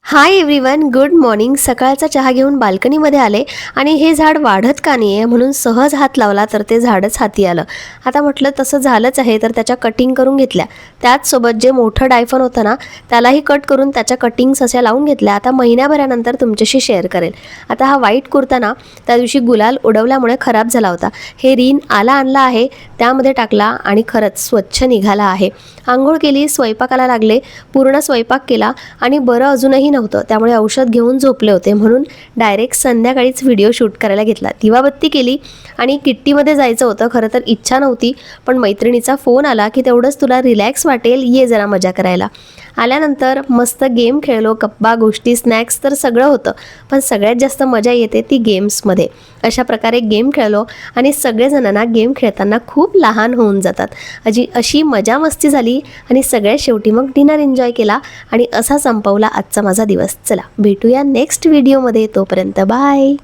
Hi everyone, good morning. सकाळचा चहा घेऊन बाल्कनीमध्ये आले आणि हे झाड वाढत का नाही आहे म्हणून सहज हात लावला तर ते झाडच हाती आलं. आता म्हटलं तसं झालंच आहे तर त्याच्या कटिंग करून घेतल्या. त्याचसोबत जे मोठं डायफन होतं ना त्यालाही कट करून त्याच्या कटिंग्स अशा लावून घेतल्या. आता महिन्याभरानंतर तुमच्याशी शेअर करेल. आता हा व्हाईट कुर्ता ना त्या दिवशी गुलाल उडवल्यामुळे खराब झाला होता. हे रीन आणला आहे त्यामध्ये टाकला आणि खरंच स्वच्छ निघाला आहे. आंघोळ केली, स्वयंपाकाला लागले, पूर्ण स्वयंपाक केला आणि बरं अजूनही नव्हतं त्यामुळे औषध घेऊन झोपले होते म्हणून डायरेक्ट संध्याकाळीच व्हिडिओ शूट करायला घेतला. दिवाबत्ती केली आणि किट्टीमध्ये जायचं होतं. खरं तर इच्छा नव्हती पण मैत्रिणीचा फोन आला की तेवढंच तुला रिलॅक्स वाटेल, ये जरा मजा करायला. आल्यानंतर मस्त गेम खेळलो, गप्पा गोष्टी स्नॅक्स तर सगळं होतं पण सगळ्यात जास्त मजा येते ती गेम्समध्ये. अशा प्रकारे गेम खेळलो आणि सगळेजणांना गेम खेळताना खूप लहान होऊन जातात. अशी मजा मस्ती झाली आणि सगळ्यात शेवटी मग डिनर एन्जॉय केला आणि असा संपवला आजचा माझा दिवस. चला भेटूया नेक्स्ट व्हिडिओमध्ये, तोपर्यंत बाय.